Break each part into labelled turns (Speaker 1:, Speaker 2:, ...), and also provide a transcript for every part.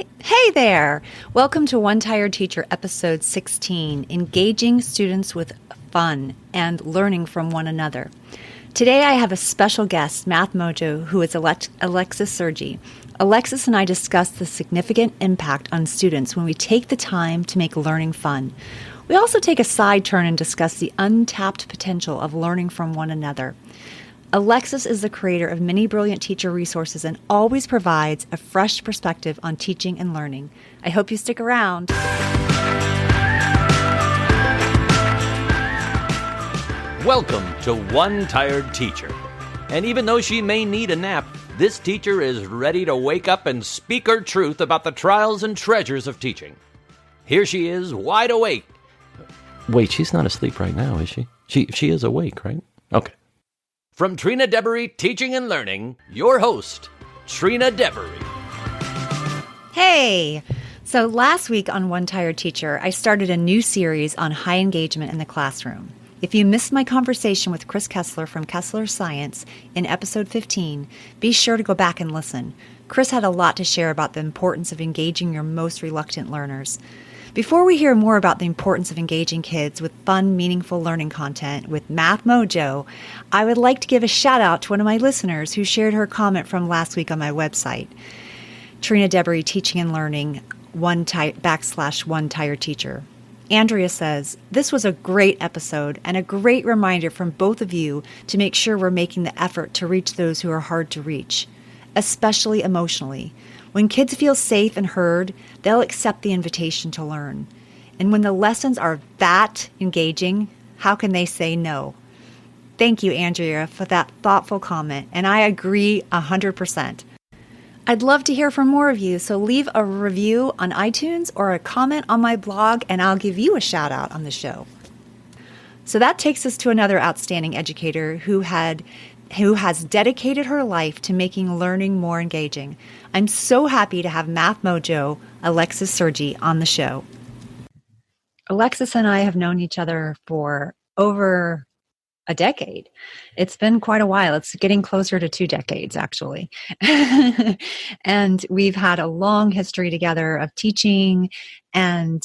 Speaker 1: Hey there! Welcome to One Tired Teacher, episode 16, Engaging Students with Fun and Learning from One Another. Today I have a special guest, Math Mojo, who is Alexis Sergi. Alexis and I discuss the significant impact on students when we take the time to make learning fun. We also take a side turn and discuss the untapped potential of learning from one another. Alexis is the creator of many brilliant teacher resources and always provides a fresh perspective on teaching and learning. I hope you stick around.
Speaker 2: Welcome to One Tired Teacher. And even though she may need a nap, this teacher is ready to wake up and speak her truth about the trials and treasures of teaching. Here she is, wide awake. Wait, she's not asleep right now, is she? She is awake, right? Okay. From Trina Debery Teaching and Learning, your host, Trina Debery.
Speaker 1: Hey! So last week on One Tired Teacher, I started a new series on high engagement in the classroom. If you missed my conversation with Chris Kessler from Kessler Science in episode 15, be sure to go back and listen. Chris had a lot to share about the importance of engaging your most reluctant learners. Before we hear more about the importance of engaging kids with fun, meaningful learning content with Math Mojo, I would like to give a shout out to one of my listeners who shared her comment from last week on my website, Trina Debery Teaching and Learning, /One Tired Teacher. Andrea says, "This was a great episode and a great reminder from both of you to make sure we're making the effort to reach those who are hard to reach, especially emotionally. When kids feel safe and heard, they'll accept the invitation to learn. And when the lessons are that engaging, how can they say no?" Thank you, Andrea, for that thoughtful comment, and I agree 100%. I'd love to hear from more of you, so leave a review on iTunes or a comment on my blog, and I'll give you a shout out on the show. So that takes us to another outstanding educator who has dedicated her life to making learning more engaging. I'm so happy to have Math Mojo, Alexis Sergi, on the show. Alexis and I have known each other for over a decade. It's been quite a while. It's getting closer to 2 decades, actually. And we've had a long history together of teaching and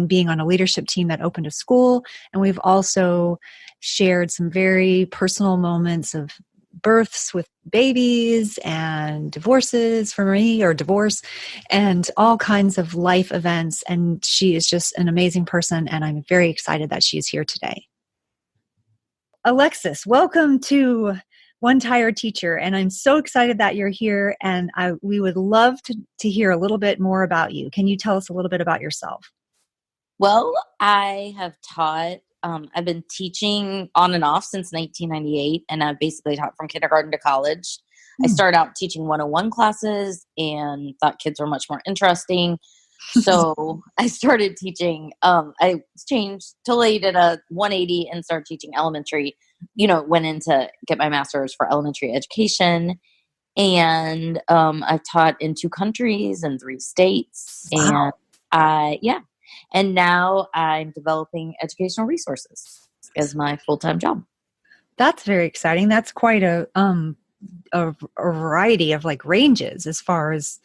Speaker 1: being on a leadership team that opened a school. And we've also shared some very personal moments of births with babies and divorces for me, or divorce, and all kinds of life events. And she is just an amazing person, and I'm very excited that she is here today. Alexis, welcome to One Tired Teacher, and I'm so excited that you're here, and we would love to hear a little bit more about you. Can you tell us a little bit about yourself?
Speaker 3: Well, I have taught, I've been teaching on and off since 1998, and I've basically taught from kindergarten to college. I started out teaching 101 classes and thought kids were much more interesting. So I started teaching, I changed, totally did a 180 and started teaching elementary, went in to get my master's for elementary education. And I've taught in 2 countries and 3 states.
Speaker 1: Wow.
Speaker 3: And and now I'm developing educational resources as my full-time job.
Speaker 1: That's very exciting. That's quite a variety of ranges as far as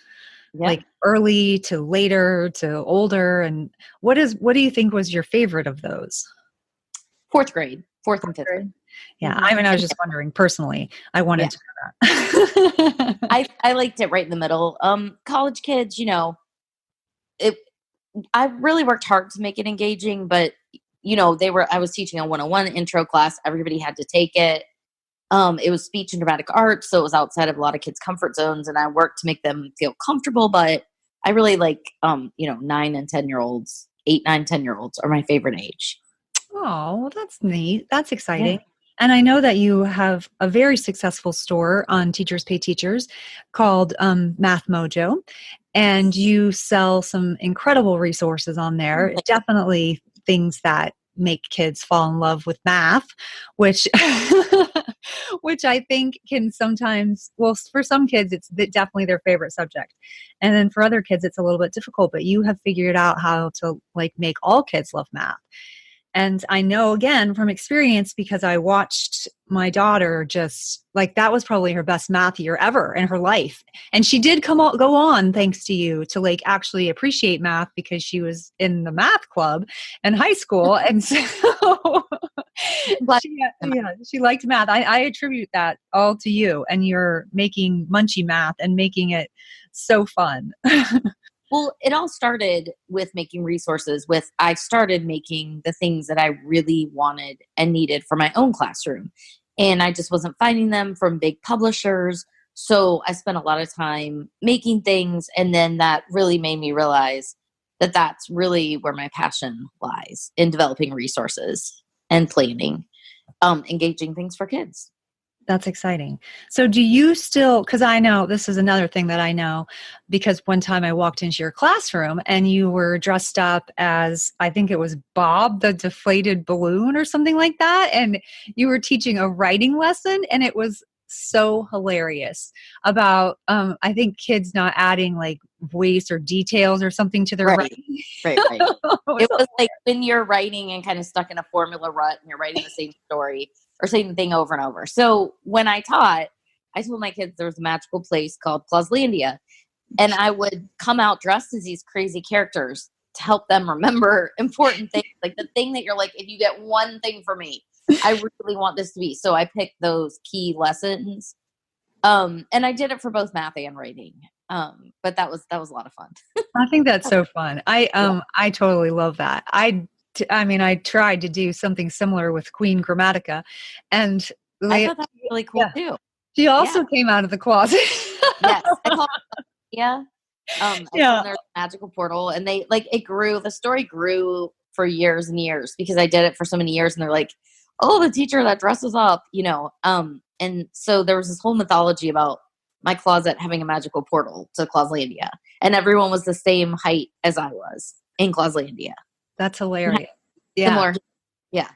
Speaker 1: early to later to older. And what do you think was your favorite of those?
Speaker 3: 4th grade, 4th and 5th grade.
Speaker 1: Yeah. I mean, I was just wondering personally, I wanted to know that.
Speaker 3: I liked it right in the middle. College kids, I really worked hard to make it engaging, but I was teaching a 101 intro class. Everybody had to take it. It was speech and dramatic arts, so it was outside of a lot of kids' comfort zones, and I worked to make them feel comfortable. But I really like, 9 and 10-year-olds, 8, 9, 10-year-olds are my favorite age.
Speaker 1: Oh, well, that's neat. That's exciting. Yeah. And I know that you have a very successful store on Teachers Pay Teachers called Math Mojo, and you sell some incredible resources on there. Definitely things that make kids fall in love with math, which which I think can sometimes, for some kids, it's definitely their favorite subject. And then for other kids, it's a little bit difficult, but you have figured out how to make all kids love math. And I know, again, from experience, because I watched my daughter just like, that was probably her best math year ever in her life. And she did go on, thanks to you, to like actually appreciate math because she was in the math club in high school. And so she liked math. I attribute that all to you and your making Munchie math and making it so fun.
Speaker 3: Well, it all started with making resources I started making the things that I really wanted and needed for my own classroom. And I just wasn't finding them from big publishers. So I spent a lot of time making things. And then that really made me realize that that's really where my passion lies, in developing resources and planning, engaging things for kids.
Speaker 1: That's exciting. So do you still, because I know this is another thing that I know, because one time I walked into your classroom and you were dressed up as, I think it was Bob the deflated balloon or something like that. And you were teaching a writing lesson, and it was so hilarious about, I think kids not adding like voice or details or something to their writing.
Speaker 3: Right. It was like when you're writing and kind of stuck in a formula rut and you're writing the same story or same thing over and over. So when I taught, I told my kids there was a magical place called Clauslandia, and I would come out dressed as these crazy characters to help them remember important things, like the thing that you're like, if you get one thing for me, I really want this to be. So I picked those key lessons, and I did it for both math and writing. But that was a lot of fun.
Speaker 1: I think that's so fun. I totally love that. I mean, I tried to do something similar with Queen Grammatica, and
Speaker 3: I thought that was really cool too.
Speaker 1: She also came out of the closet.
Speaker 3: Yes, I called it, there's a magical portal, and they it grew. The story grew for years and years because I did it for so many years, and they're like, "Oh, the teacher that dresses up," And so there was this whole mythology about my closet having a magical portal to Clauslandia, and everyone was the same height as I was in Clauslandia.
Speaker 1: That's hilarious. Yeah.
Speaker 3: Similar. Yeah.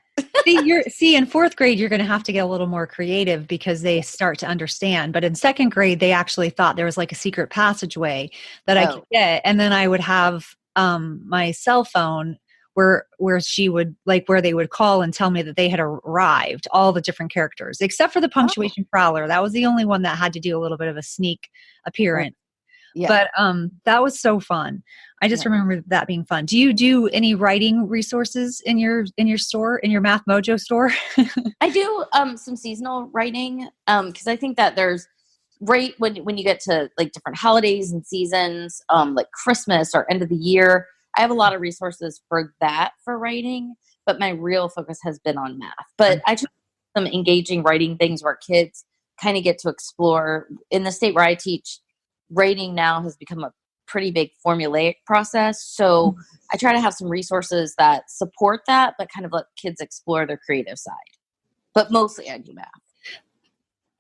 Speaker 1: In fourth grade, you're going to have to get a little more creative because they start to understand. But in second grade, they actually thought there was like a secret passageway that I could get. And then I would have my cell phone where she would where they would call and tell me that they had arrived, all the different characters, except for the punctuation prowler. That was the only one that had to do a little bit of a sneak appearance. Yeah. But that was so fun. I just remember that being fun. Do you do any writing resources in your store, in your Math Mojo store?
Speaker 3: I do some seasonal writing because I think that there's right when you get to like different holidays and seasons, like Christmas or end of the year. I have a lot of resources for writing, but my real focus has been on math. But I just some engaging writing things where kids kind of get to explore. In the state where I teach, writing now has become a pretty big formulaic process. So I try to have some resources that support that, but kind of let kids explore their creative side. But mostly I do math.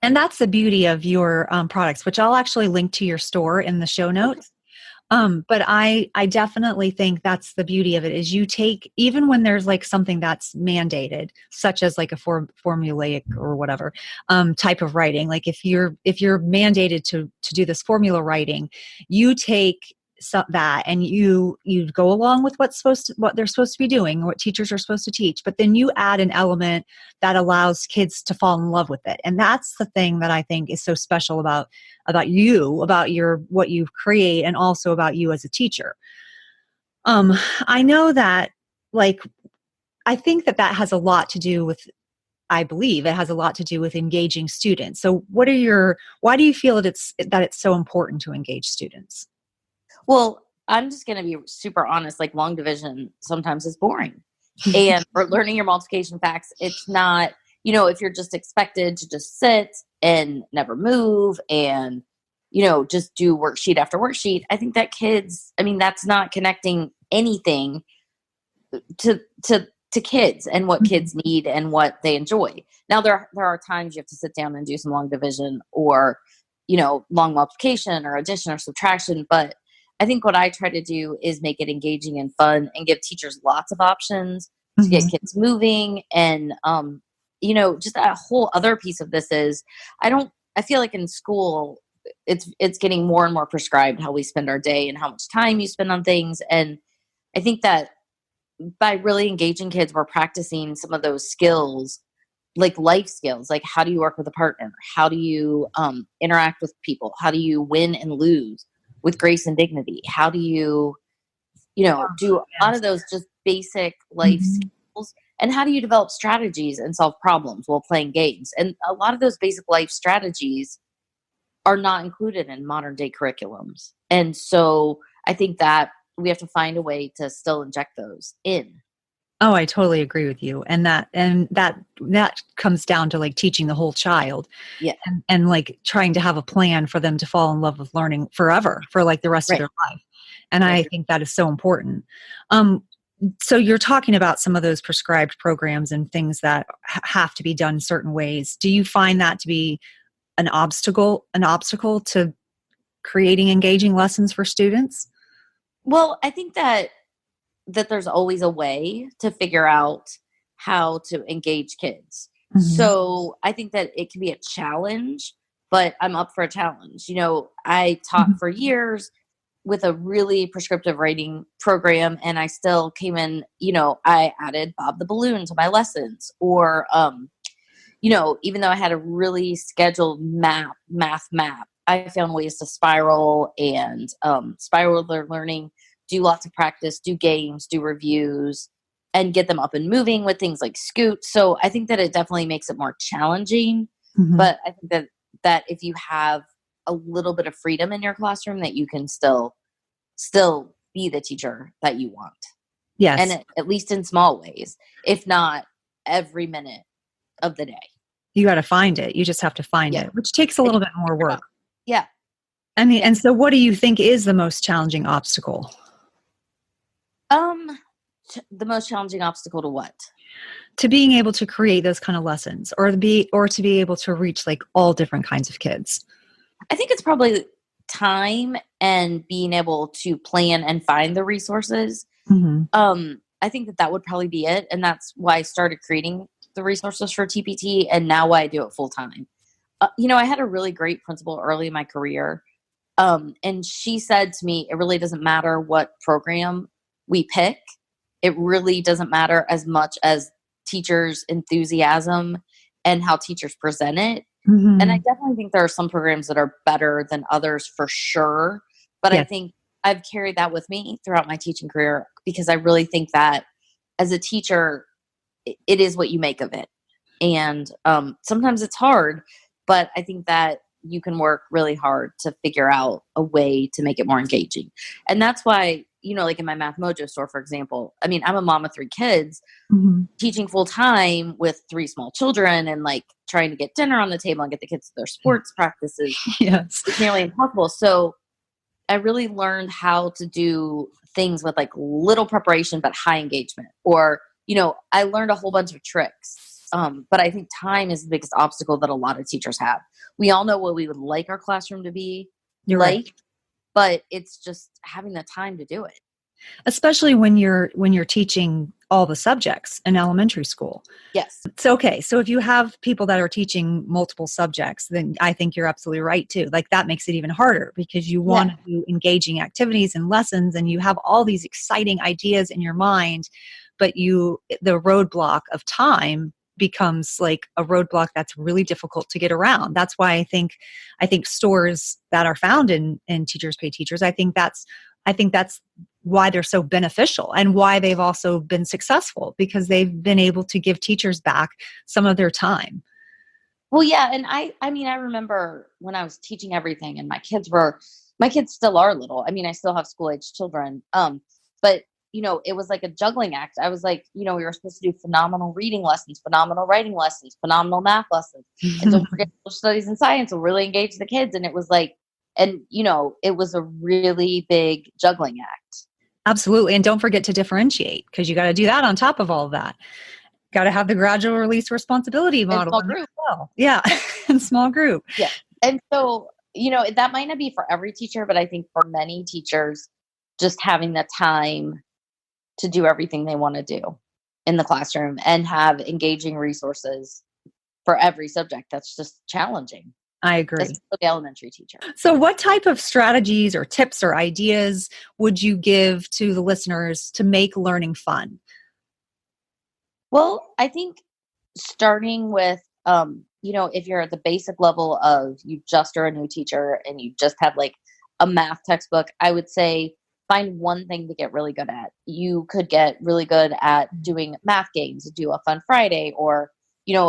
Speaker 1: And that's the beauty of your products, which I'll actually link to your store in the show notes. But I definitely think that's the beauty of it is you take, even when there's like something that's mandated, such as like a formulaic or whatever, type of writing. Like if you're mandated to do this formula writing, you take that and you go along with what they're supposed to be doing, what teachers are supposed to teach, but then you add an element that allows kids to fall in love with it. And that's the thing that I think is so special about you, about what you create, and also about you as a teacher. I know that I think that has a lot to do with, I believe it has a lot to do with engaging students. So why do you feel that it's so important to engage students?
Speaker 3: Well, I'm just going to be super honest. Like long division sometimes is boring, and for learning your multiplication facts, it's not. If you're just expected to just sit and never move and just do worksheet after worksheet, I think that kids. I mean, that's not connecting anything to kids and what kids need and what they enjoy. Now there are times you have to sit down and do some long division or long multiplication or addition or subtraction, but I think what I try to do is make it engaging and fun and give teachers lots of options to get kids moving. And, just a whole other piece of this is I feel like in school, it's getting more and more prescribed how we spend our day and how much time you spend on things. And I think that by really engaging kids, we're practicing some of those skills, like life skills, like how do you work with a partner? How do you interact with people? How do you win and lose with grace and dignity? How do you, do a lot
Speaker 1: Yes.
Speaker 3: of those just basic life
Speaker 1: Mhm.
Speaker 3: skills? And how do you develop strategies and solve problems while playing games? And a lot of those basic life strategies are not included in modern day curriculums. And so I think that we have to find a way to still inject those in.
Speaker 1: Oh, I totally agree with you. And that comes down to like teaching the whole child
Speaker 3: Yeah.
Speaker 1: and like trying to have a plan for them to fall in love with learning forever for like the rest of
Speaker 3: Right.
Speaker 1: their life. And
Speaker 3: I
Speaker 1: I
Speaker 3: agree.
Speaker 1: think that is so important. Um, so you're talking about some of those prescribed programs and things that have to be done certain ways. Do you find that to be an obstacle to creating engaging lessons for students?
Speaker 3: Well, I think that there's always a way to figure out how to engage kids.
Speaker 1: Mhm.
Speaker 3: So I think that it can be a challenge, but I'm up for a challenge. I taught
Speaker 1: Mhm.
Speaker 3: for years with a really prescriptive writing program, and I still came in, I added Bob the Balloon to my lessons, or even though I had a really scheduled math map, I found ways to spiral and spiral their learning, do lots of practice, do games, do reviews, and get them up and moving with things like Scoot. So I think that it definitely makes it more challenging.
Speaker 1: Mhm.
Speaker 3: But I think that if you have a little bit of freedom in your classroom, that you can still be the teacher that you want, and
Speaker 1: Yes.
Speaker 3: at least in small ways, if not every minute of the day.
Speaker 1: You got to find it. You just have to find
Speaker 3: Yeah.
Speaker 1: it, which takes a
Speaker 3: And
Speaker 1: little bit more work.
Speaker 3: yeah,
Speaker 1: I mean,
Speaker 3: yeah.
Speaker 1: and so what do you think is the most challenging obstacle?
Speaker 3: Um, the most challenging obstacle to what?
Speaker 1: To being able to create those kind of lessons or to be able to reach like all different kinds of kids.
Speaker 3: I think it's probably time and being able to plan and find the resources.
Speaker 1: Mhm.
Speaker 3: I think that would probably be it, and that's why I started creating the resources for TPT, and now why I do it full time. I had a really great principal early in my career, and she said to me, "It really doesn't matter what program we pick. It really doesn't matter as much as teachers' enthusiasm and how teachers present it." And I
Speaker 1: Mhm.
Speaker 3: definitely think there are some programs that are better than others for sure. But I
Speaker 1: Yes.
Speaker 3: think I've carried that with me throughout my teaching career, because I really think that as a teacher, it is what you make of it. And sometimes it's hard, but I think that you can work really hard to figure out a way to make it more engaging. And that's why, like in my Math Mojo store, for example, I mean, I'm a mom of 3 kids,
Speaker 1: Mhm.
Speaker 3: teaching full time with 3 small children, and like trying to get dinner on the table and get the kids to their sports practices
Speaker 1: Yes.
Speaker 3: is nearly impossible. So I really learned how to do things with like little preparation but high engagement. Or, I learned a whole bunch of tricks. But I think time is the biggest obstacle that a lot of teachers have. We all know what we would like our classroom to be
Speaker 1: You're right.
Speaker 3: like, but it's just having the time to do it.
Speaker 1: Especially when you're teaching all the subjects in elementary school.
Speaker 3: Yes.
Speaker 1: So okay, so if you have people that are teaching multiple subjects, then I think you're absolutely right too. Like that makes it even harder because you
Speaker 3: Yeah.
Speaker 1: want to do engaging activities and lessons and you have all these exciting ideas in your mind, but the roadblock of time becomes like a roadblock that's really difficult to get around. That's why I think stores that are found in Teachers Pay Teachers, I think that's why they're so beneficial and why they've also been successful because they've been able to give teachers back some of their time.
Speaker 3: Well, yeah, and I mean, I remember when I was teaching everything, and my kids still are little. I mean, I still have school age children. But it was like a juggling act. I was like, we were supposed to do phenomenal reading lessons, phenomenal writing lessons, phenomenal math lessons, and don't forget social studies and science will really engage the kids. And it was like, and it was a really big juggling act.
Speaker 1: Absolutely. And don't forget to differentiate because you got to do that on top of all of that. Got to have the gradual release responsibility
Speaker 3: And
Speaker 1: model
Speaker 3: small
Speaker 1: in there
Speaker 3: group.
Speaker 1: as well. Yeah. And small group.
Speaker 3: Yeah. And so, that might not be for every teacher, but I think for many teachers, just having the time to do everything they want to do in the classroom and have engaging resources for every subject, that's just challenging,
Speaker 1: I agree.
Speaker 3: especially the elementary teacher.
Speaker 1: So, what type of strategies or tips or ideas would you give to the listeners to make learning fun?
Speaker 3: Well, I think starting with, if you're at the basic level of you just are a new teacher and you just have like a math textbook, I would say find one thing to get really good at. You could get really good at doing math games, do a fun Friday, or,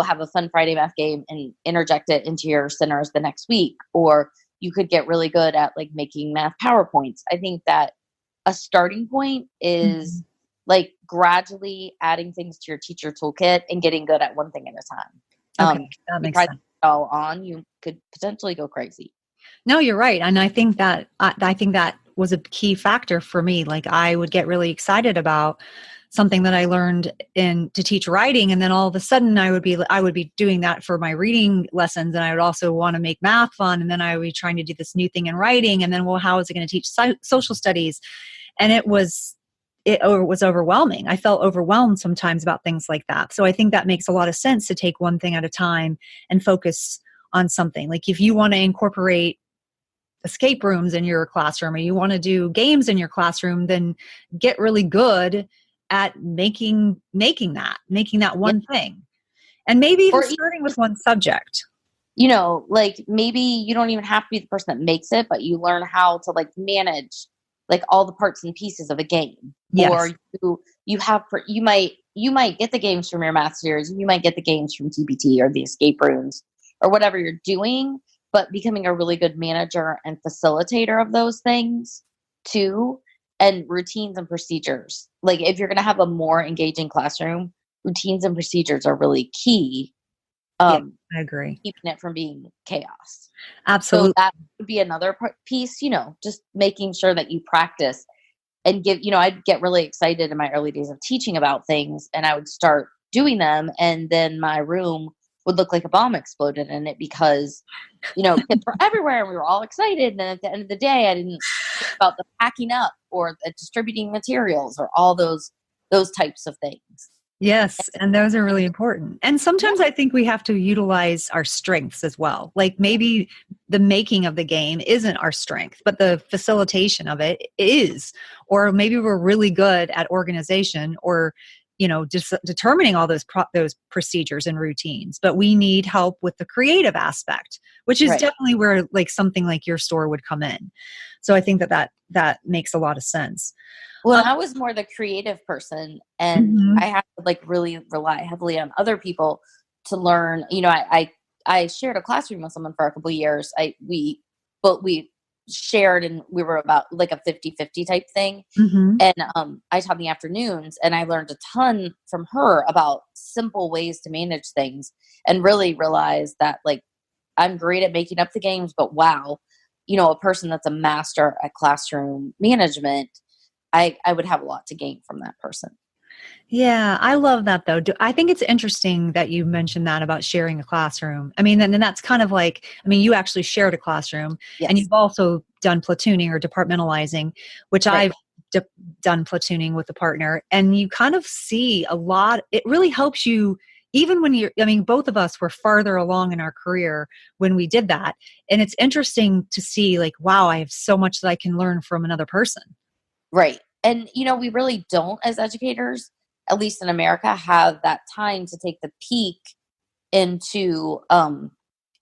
Speaker 3: have a fun Friday math game and interject it into your centers the next week. Or you could get really good at like making math PowerPoints. I think that a starting point is
Speaker 1: Mhm.
Speaker 3: like gradually adding things to your teacher toolkit and getting good at one thing at a time.
Speaker 1: Okay,
Speaker 3: If
Speaker 1: that
Speaker 3: you
Speaker 1: makes
Speaker 3: try to
Speaker 1: sense.
Speaker 3: put it all on, you could potentially go crazy.
Speaker 1: No, you're right, and I think that was a key factor for me. Like, I would get really excited about something that I learned in to teach writing, and then all of a sudden I would be doing that for my reading lessons, and I would also want to make math fun, and then I would be trying to do this new thing in writing, and then, well, how is it going to teach social studies? And it was overwhelming. I felt overwhelmed sometimes about things like that. So I think that makes a lot of sense to take one thing at a time and focus on something. Like, if you want to incorporate escape rooms in your classroom or you want to do games in your classroom, then get really good at making that
Speaker 3: Yeah.
Speaker 1: one thing. And maybe even
Speaker 3: Or even
Speaker 1: starting with
Speaker 3: just,
Speaker 1: one subject.
Speaker 3: like maybe you don't even have to be the person that makes it, but you learn how to like manage like all the parts and pieces of a game. Or
Speaker 1: Yes.
Speaker 3: you might get the games from your math series, you might get the games from TPT or the escape rooms or whatever you're doing, but becoming a really good manager and facilitator of those things too, and routines and procedures. Like if you're going to have a more engaging classroom, routines and procedures are really key.
Speaker 1: Yeah,
Speaker 3: Um,
Speaker 1: I agree.
Speaker 3: Keeping it from being chaos. So
Speaker 1: Absolutely.
Speaker 3: that would be another piece, just making sure that you practice and I'd get really excited in my early days of teaching about things and I would start doing them. And then my room would look like a bomb exploded in it because, kids were everywhere and we were all excited. And then at the end of the day, I didn't think about the packing up or the distributing materials or all those types of things.
Speaker 1: Yes, and those are really important. And
Speaker 3: Yeah,
Speaker 1: sometimes I think we have to utilize our strengths as well. Like, maybe the making of the game isn't our strength, but the facilitation of it is. Or maybe we're really good at organization or just determining all those procedures and routines, but we need help with the creative aspect, which is
Speaker 3: right.
Speaker 1: definitely where like something like your store would come in. So I think that makes a lot of sense.
Speaker 3: Well,
Speaker 1: Um,
Speaker 3: I was more the creative person, and I
Speaker 1: mhm.
Speaker 3: had to like really rely heavily on other people to learn. I shared a classroom with someone for a couple of years. But we shared, and we were about like a 50-50 type thing.
Speaker 1: Mhm.
Speaker 3: And I taught in the afternoons, and I learned a ton from her about simple ways to manage things, and really realized that like I'm great at making up the games, but wow, a person that's a master at classroom management, I would have a lot to gain from that person.
Speaker 1: Yeah, I love that though. I think it's interesting that you mentioned that about sharing a classroom. I mean, and then that's kind of like, I mean, you actually shared a classroom and
Speaker 3: Yes.
Speaker 1: you've also done platooning or departmentalizing, which
Speaker 3: Right.
Speaker 1: I've d- done platooning with a partner. And you kind of see a lot, it really helps you. Even when I mean, both of us were farther along in our career when we did that. And it's interesting to see, like, wow, I have so much that I can learn from another person.
Speaker 3: Right. And we really don't as educators, at least in America, have that time to take the peek into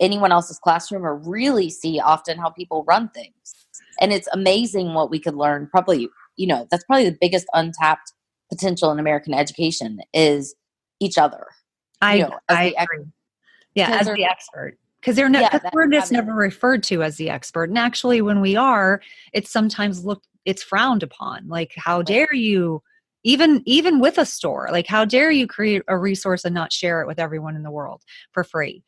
Speaker 3: anyone else's classroom or really see often how people run things. And it's amazing what we could learn. Probably, that's probably the biggest untapped potential in American education is each other, as
Speaker 1: I
Speaker 3: the
Speaker 1: agree. Yeah,
Speaker 3: because
Speaker 1: as
Speaker 3: there's
Speaker 1: the expert.
Speaker 3: yeah,
Speaker 1: Because
Speaker 3: that
Speaker 1: we're just
Speaker 3: having
Speaker 1: never referred to as the expert, and actually when we are, it's sometimes it's frowned upon, like, "How
Speaker 3: right,
Speaker 1: dare you?" Even with a store, like, "How dare you create a resource and not share it with everyone in the world for free?"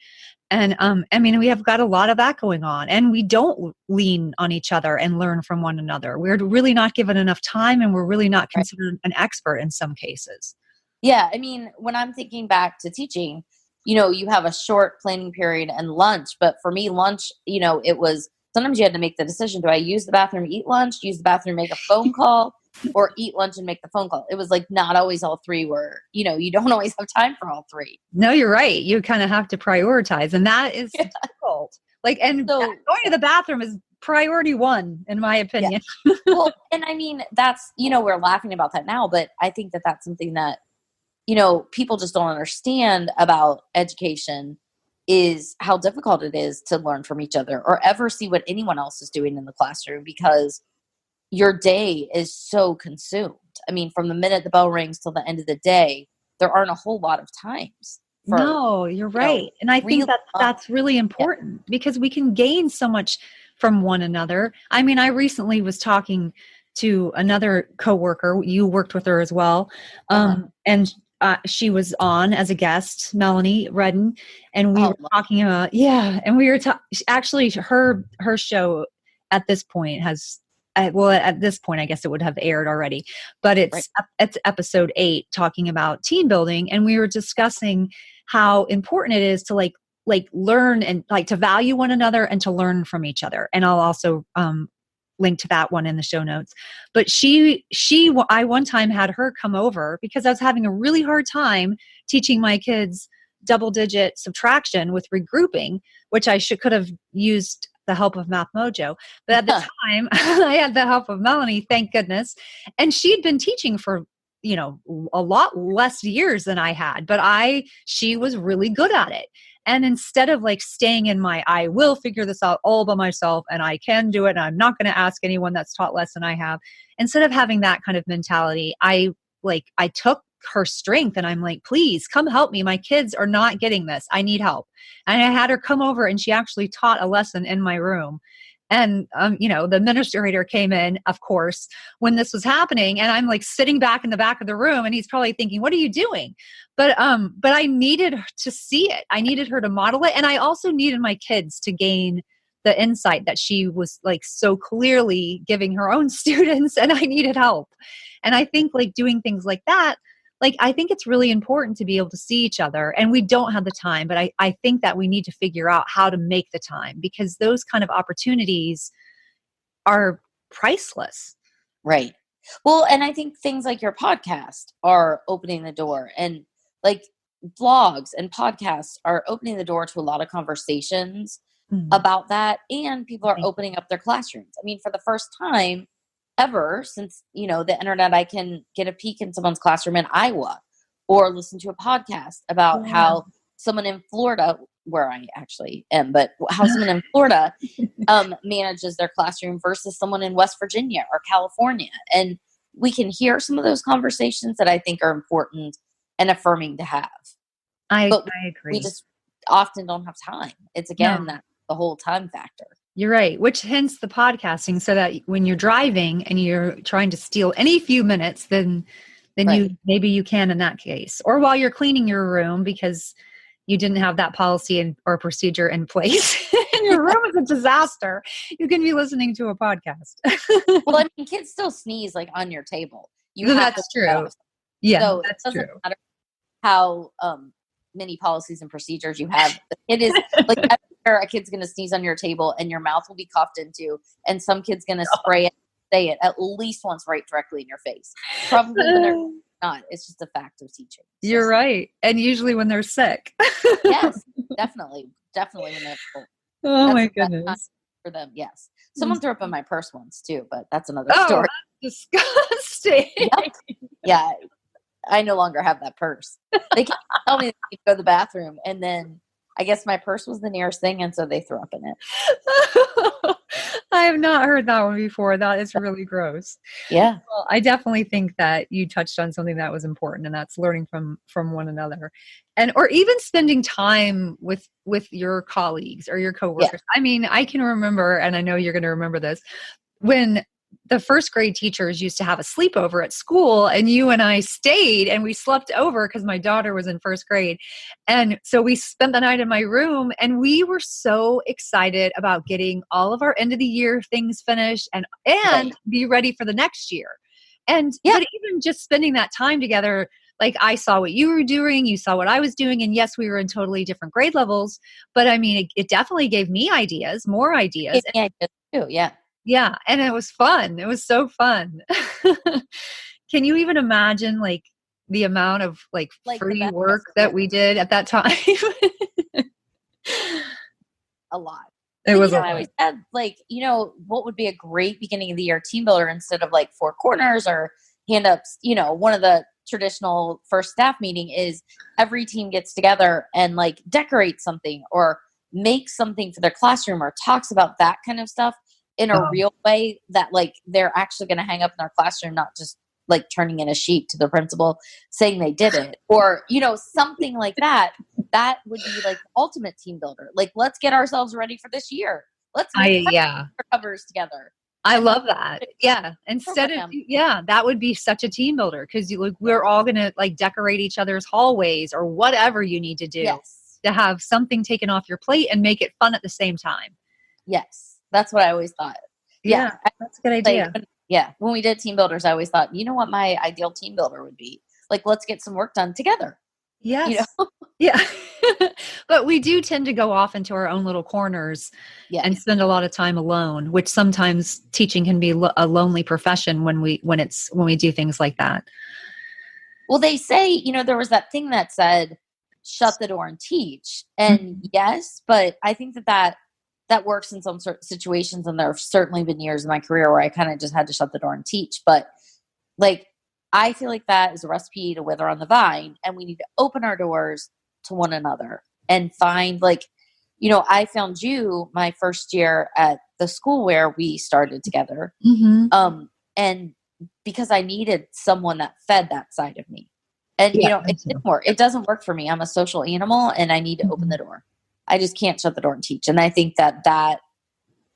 Speaker 1: And, I mean, we have got a lot of that going on, and we don't lean on each other and learn from one another. We're really not given enough time, and we're really not
Speaker 3: right.
Speaker 1: considered an expert in some cases.
Speaker 3: Yeah, I mean, when I'm thinking back to teaching, you have a short planning period and lunch, but for me, lunch, it was sometimes you had to make the decision: do I use the bathroom, eat lunch, use the bathroom, make a phone call, or eat lunch and make the phone call? It was like not always all three were, you don't always have time for all three.
Speaker 1: No, you're right. You kind of have to prioritize, and that is
Speaker 3: Yeah.
Speaker 1: difficult. Like, and
Speaker 3: So,
Speaker 1: going to the bathroom is priority one, in my
Speaker 3: yeah.
Speaker 1: opinion.
Speaker 3: Well, and I mean, that's, we're laughing about that now, but I think that that's something that people just don't understand about education is how difficult it is to learn from each other or ever see what anyone else is doing in the classroom, because your day is so consumed. I mean, from the minute the bell rings till the end of the day, there aren't a whole lot of times.
Speaker 1: No, you're right. And I think that that's really important because we can gain so much from one another. I mean, I recently was talking to another coworker. You worked with her as well. And she was on as a guest, Melanie Redden, and we were talking about, and we were actually her show at this point has, well, at this point, I guess it would have aired already, but it's episode 8 talking about team building. And we were discussing how important it is to like learn and like to value one another and to learn from each other. And I'll also, link to that one in the show notes. But I one time had her come over because I was having a really hard time teaching my kids double-digit subtraction with regrouping, which I could have used the help of Math Mojo. But at the time, I had the help of Melanie, thank goodness. And she'd been teaching for, a lot less years than I had, but she was really good at it. And instead of like staying in I will figure this out all by myself and I can do it and I'm not going to ask anyone that's taught less than I have, instead of having that kind of mentality, I took her strength and I'm like, please come help me. My kids are not getting this. I need help. And I had her come over and she actually taught a lesson in my room. And, the administrator came in, of course, when this was happening. And I'm like sitting back in the back of the room and he's probably thinking, what are you doing? But I needed to see it. I needed her to model it. And I also needed my kids to gain the insight that she was like so clearly giving her own students, and I needed help. And I think like doing things like that, like, I think it's really important to be able to see each other, and we don't have the time, but I think that we need to figure out how to make the time, because those kind of opportunities are priceless.
Speaker 3: Right. Well, and I think things like your podcast are opening the door, and like blogs and podcasts are opening the door to a lot of conversations about that. And people are opening up their classrooms. I mean, for the first time ever since, the internet, I can get a peek in someone's classroom in Iowa or listen to a podcast about how someone in Florida, where I actually am, but how someone in Florida manages their classroom versus someone in West Virginia or California. And we can hear some of those conversations that I think are important and affirming to have.
Speaker 1: I agree.
Speaker 3: We just often don't have time. It's that the whole time factor.
Speaker 1: You're right, which hence the podcasting, so that when you're driving and you're trying to steal any few minutes, then maybe you can in that case. Or while you're cleaning your room because you didn't have that policy or procedure in place and your room is a disaster, you can be listening to a podcast.
Speaker 3: Well, I mean, kids still sneeze like on your table.
Speaker 1: That's true. Yeah, so that's true.
Speaker 3: Doesn't matter how many policies and procedures you have. It is like a kid's going to sneeze on your table and your mouth will be coughed into, and some kid's going to spray it, say it at least once right directly in your face. Probably when they're not. It's just a fact of teaching. So.
Speaker 1: You're right. And usually when they're sick.
Speaker 3: Yes, definitely. Definitely when they're full.
Speaker 1: Oh my goodness.
Speaker 3: For them, yes. Someone threw up in my purse once too, but that's another story.
Speaker 1: That's disgusting.
Speaker 3: Yep. Yeah. I no longer have that purse. They can tell me they need to go to the bathroom, and then I guess my purse was the nearest thing, and so they threw up in it.
Speaker 1: I have not heard that one before. That is really gross.
Speaker 3: Yeah.
Speaker 1: Well, I definitely think that you touched on something that was important, and that's learning from one another, or even spending time with your colleagues or your coworkers. Yeah. I mean, I can remember, and I know you're going to remember this, when the first grade teachers used to have a sleepover at school, and you and I stayed and we slept over because my daughter was in first grade. And so we spent the night in my room, and we were so excited about getting all of our end of the year things finished and be ready for the next year. And but even just spending that time together, like I saw what you were doing, you saw what I was doing. And yes, we were in totally different grade levels, but I mean, it definitely gave me more ideas.
Speaker 3: Yeah, too. Yeah.
Speaker 1: Yeah. And it was fun. It was so fun. Can you even imagine like the amount of like free work that we did at that time?
Speaker 3: A lot.
Speaker 1: It was a lot.
Speaker 3: I always had what would be a great beginning of the year team builder instead of like 4 corners or hand ups, one of the traditional first staff meeting is every team gets together and like decorate something or make something for their classroom or talks about that kind of stuff in a real way that like they're actually going to hang up in their classroom, not just like turning in a sheet to the principal saying they did it, or, you know, something like that. That would be like the ultimate team builder. Like, let's get ourselves ready for this year. Let's make covers together.
Speaker 1: I love that. Yeah. Instead of, that would be such a team builder, because you like, we're all going to like decorate each other's hallways or whatever you need to do to have something taken off your plate and make it fun at the same time.
Speaker 3: Yes. That's what I always thought.
Speaker 1: Yeah. That's a good idea.
Speaker 3: When we did team builders, I always thought, you know what my ideal team builder would be? Like, let's get some work done together.
Speaker 1: Yes.
Speaker 3: You know?
Speaker 1: Yeah. But we do tend to go off into our own little corners and spend a lot of time alone, which sometimes teaching can be a lonely profession when we do things like that.
Speaker 3: Well, they say, you know, there was that thing that said, shut the door and teach. And yes, but I think that works in some sort of situations. And there have certainly been years in my career where I kind of just had to shut the door and teach. But like, I feel like that is a recipe to wither on the vine, and we need to open our doors to one another and find, like, you know, I found you my first year at the school where we started together. And because I needed someone that fed that side of me. And, you know, it didn't work. It doesn't work for me. I'm a social animal and I need to open the door. I just can't shut the door and teach. And I think that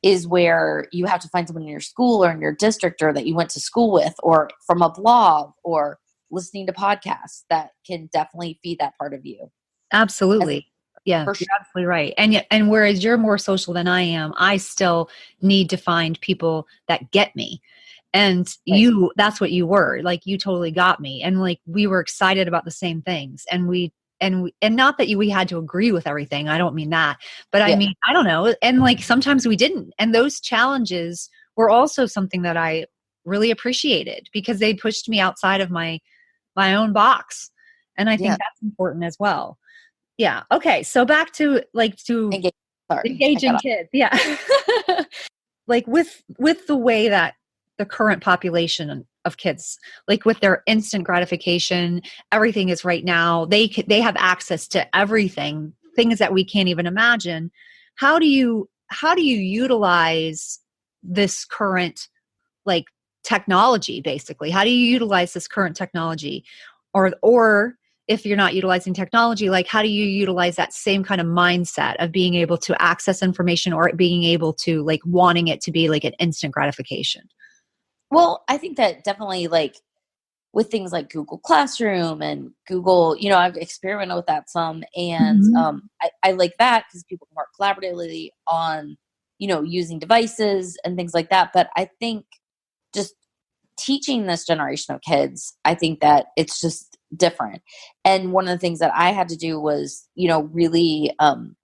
Speaker 3: is where you have to find someone in your school or in your district or that you went to school with or from a blog or listening to podcasts that can definitely feed that part of you.
Speaker 1: Absolutely. Yeah, you're absolutely right. And whereas you're more social than I am, I still need to find people that get me. And that's what you were. Like, you totally got me. And like, we were excited about the same things. And not that we had to agree with everything. I don't mean that, but I mean, I don't know. And like, sometimes we didn't. And those challenges were also something that I really appreciated, because they pushed me outside of my own box. And I think that's important as well. Yeah. Okay. So back to engaging kids. Yeah. Like with the way that the current population of kids, like with their instant gratification, everything is right now. They have access to everything, things that we can't even imagine. How do you utilize this current like technology? Basically, how do you utilize this current technology, or if you're not utilizing technology, like how do you utilize that same kind of mindset of being able to access information or being able to like wanting it to be like an instant gratification?
Speaker 3: Well, I think that definitely, like with things like Google Classroom and Google, you know, I've experimented with that some, and I like that because people can work collaboratively on, you know, using devices and things like that. But I think just teaching this generation of kids, I think that it's just different. And one of the things that I had to do was, you know, really kind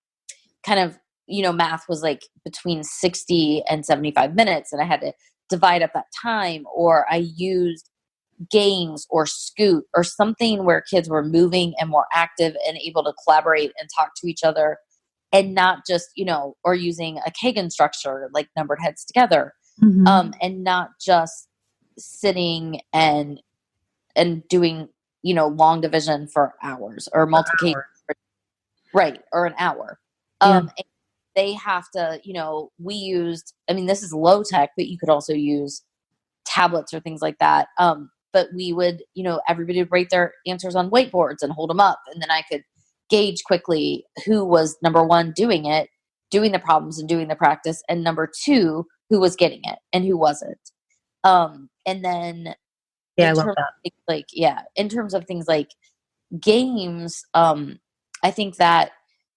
Speaker 3: of, you know, math was like between 60 and 75 minutes, and I had to divide up that time, or I used games or Scoot or something where kids were moving and more active and able to collaborate and talk to each other, and not just, you know, or using a Kagan structure, like numbered heads together, and not just sitting and doing, you know, long division for hours or multiplication, right, or an hour. And they have to, you know, we used, I mean, this is low tech, but you could also use tablets or things like that. But we would, you know, everybody would write their answers on whiteboards and hold them up. And then I could gauge quickly who was number one doing it, doing the problems and doing the practice. And number two, who was getting it and who wasn't. And then
Speaker 1: I love that.
Speaker 3: In terms of things like games, I think that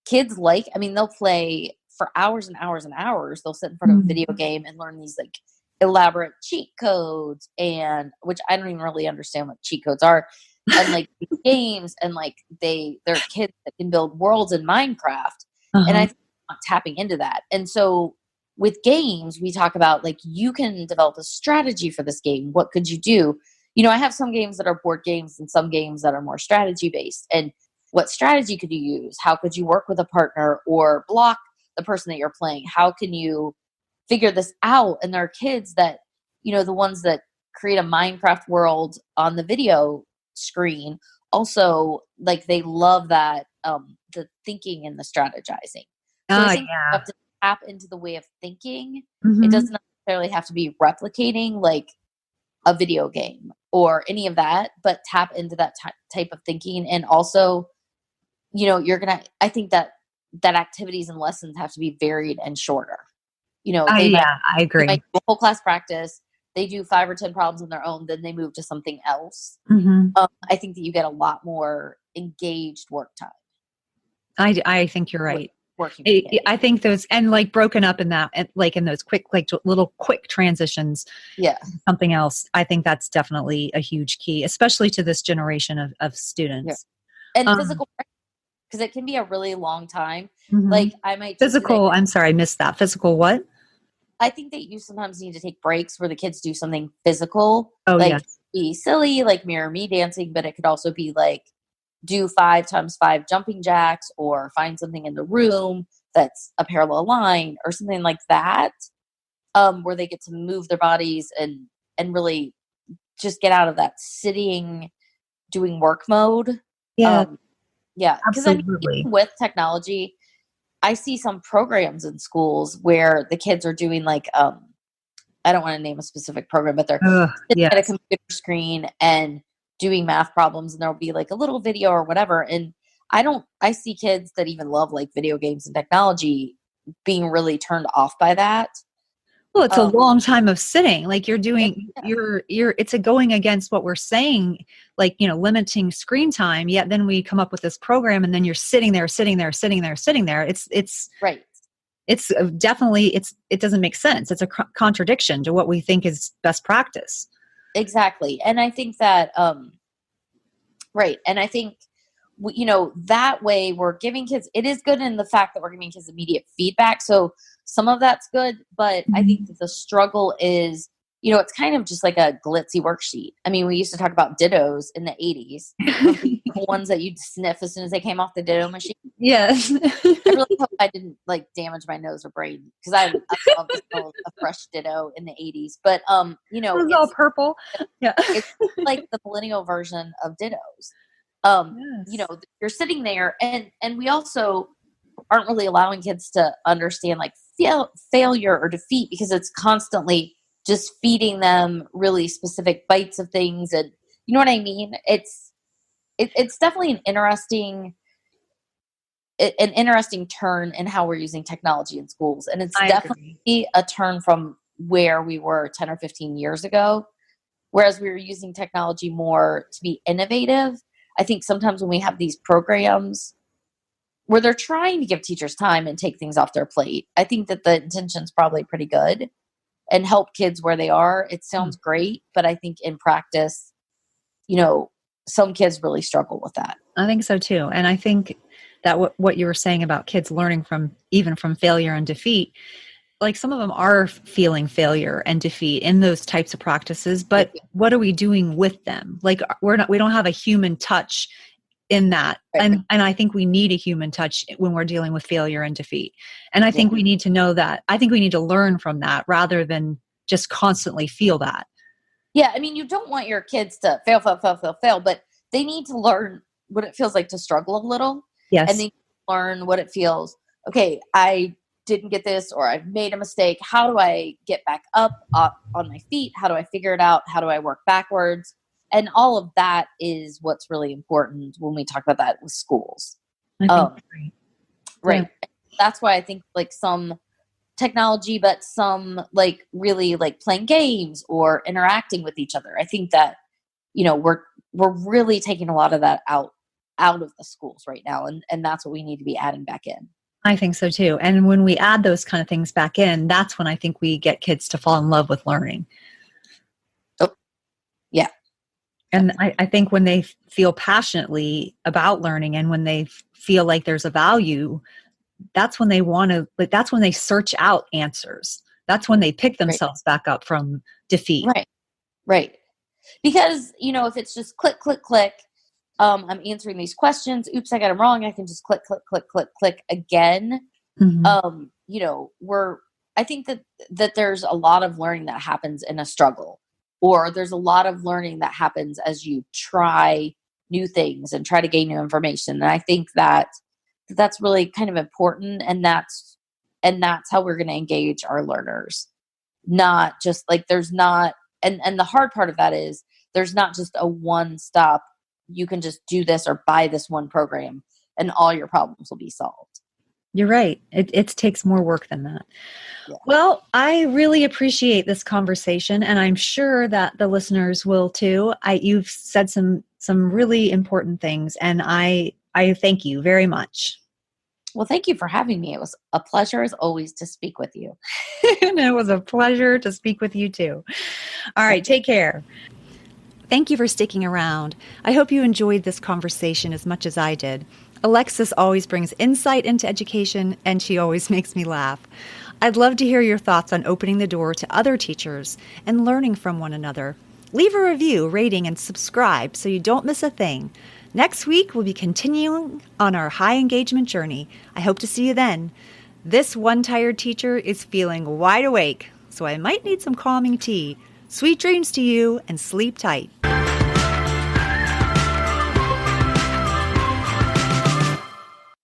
Speaker 3: kids they'll play for hours and hours and hours. They'll sit in front of a video game and learn these like elaborate cheat codes, and which I don't even really understand what cheat codes are, and like games, and like they're kids that can build worlds in Minecraft, and I think I'm tapping into that. And so with games, we talk about like, you can develop a strategy for this game. What could you do? You know, I have some games that are board games and some games that are more strategy based. And what strategy could you use? How could you work with a partner or block the person that you're playing? How can you figure this out? And there are kids that, you know, the ones that create a Minecraft world on the video screen. Also, like they love that, the thinking and the strategizing. So I think you have to tap into the way of thinking.
Speaker 1: Mm-hmm.
Speaker 3: It doesn't necessarily have to be replicating like a video game or any of that, but tap into that type of thinking. And also, I think that activities and lessons have to be varied and shorter.
Speaker 1: I agree.
Speaker 3: They might do a whole class practice. They do 5 or 10 problems on their own. Then they move to something else.
Speaker 1: Mm-hmm.
Speaker 3: I think that you get a lot more engaged work time.
Speaker 1: I think you're right.
Speaker 3: Working.
Speaker 1: I think those, and like broken up in that, like in those quick, like little quick transitions.
Speaker 3: Yeah.
Speaker 1: Something else. I think that's definitely a huge key, especially to this generation of students.
Speaker 3: Yeah. And physical, because it can be a really long time.
Speaker 1: Mm-hmm.
Speaker 3: Like I might
Speaker 1: physical. I'm sorry, I missed that. Physical what?
Speaker 3: I think that you sometimes need to take breaks where the kids do something physical.
Speaker 1: Oh,
Speaker 3: like
Speaker 1: yes.
Speaker 3: Be silly, like mirror me dancing, but it could also be like do 5 times 5 jumping jacks, or find something in the room that's a parallel line or something like that, where they get to move their bodies and really just get out of that sitting doing work mode.
Speaker 1: Yeah.
Speaker 3: Because with technology, I see some programs in schools where the kids are doing like, I don't want to name a specific program, but they're sitting at a computer screen and doing math problems, and there'll be like a little video or whatever. And I see kids that even love like video games and technology being really turned off by that.
Speaker 1: Well, it's a long time of sitting. Like you're doing, it's going against what we're saying, like, limiting screen time. Yet then we come up with this program, and then you're sitting there. It's
Speaker 3: right.
Speaker 1: It's definitely, it doesn't make sense. It's a contradiction to what we think is best practice.
Speaker 3: Exactly. And I think that, right. And I think, that way we're giving kids, it is good in the fact that we're giving kids immediate feedback. So some of that's good, but I think that the struggle is, it's kind of just like a glitzy worksheet. I mean, we used to talk about dittos in the 80s, the ones that you'd sniff as soon as they came off the ditto machine.
Speaker 1: Yes.
Speaker 3: I really hope I didn't like damage my nose or brain, because I love the smell of a fresh ditto in the 80s. But,
Speaker 1: it was all purple. Yeah.
Speaker 3: It's like the millennial version of dittos.
Speaker 1: Yes.
Speaker 3: You're sitting there, and we also aren't really allowing kids to understand like failure or defeat, because it's constantly just feeding them really specific bites of things. And you know what I mean? It's definitely an interesting turn in how we're using technology in schools. And it's definitely a turn from where we were 10 or 15 years ago, whereas we were using technology more to be innovative. I think sometimes when we have these programs where they're trying to give teachers time and take things off their plate, I think that the intention's probably pretty good and help kids where they are. It sounds great, but I think in practice, some kids really struggle with that.
Speaker 1: I think so too. And I think that what you were saying about kids learning from failure and defeat, like some of them are feeling failure and defeat in those types of practices, but what are we doing with them? Like we don't have a human touch in that.
Speaker 3: Right.
Speaker 1: And I think we need a human touch when we're dealing with failure and defeat. And I think we need to know that. I think we need to learn from that rather than just constantly feel that.
Speaker 3: Yeah. I mean, you don't want your kids to fail, but they need to learn what it feels like to struggle a little.
Speaker 1: Yes.
Speaker 3: And they learn what it feels. Okay, I didn't get this, or I've made a mistake. How do I get back up on my feet? How do I figure it out? How do I work backwards? And all of that is what's really important when we talk about that with schools. Right. Yeah. That's why I think like some technology, but some like really like playing games or interacting with each other. I think that, we're really taking a lot of that out of the schools right now. And that's what we need to be adding back in.
Speaker 1: I think so too. And when we add those kind of things back in, that's when I think we get kids to fall in love with learning.
Speaker 3: Oh, yeah.
Speaker 1: And I think when they feel passionately about learning and when they feel like there's a value, that's when that's when they search out answers. That's when they pick themselves back up from defeat.
Speaker 3: Right. Because, if it's just click, click, click, I'm answering these questions. Oops, I got them wrong. I can just click, click, click, click, click again. Mm-hmm. I think that there's a lot of learning that happens in a struggle. or there's a lot of learning that happens as you try new things and try to gain new information. And I think that that's really kind of important, and that's how we're going to engage our learners. Not just like there's not, and the hard part of that is there's not just a one stop, you can just do this or buy this one program and all your problems will be solved.
Speaker 1: You're right. It takes more work than that.
Speaker 3: Yeah.
Speaker 1: Well, I really appreciate this conversation, and I'm sure that the listeners will too. You've said some really important things, and I thank you very much.
Speaker 3: Well, thank you for having me. It was a pleasure as always to speak with you.
Speaker 1: And it was a pleasure to speak with you too. All right, take care. Thank you for sticking around. I hope you enjoyed this conversation as much as I did. Alexis always brings insight into education, and she always makes me laugh. I'd love to hear your thoughts on opening the door to other teachers and learning from one another. Leave a review, rating, and subscribe so you don't miss a thing. Next week, we'll be continuing on our high engagement journey. I hope to see you then. This one tired teacher is feeling wide awake, so I might need some calming tea. Sweet dreams to you, and sleep tight.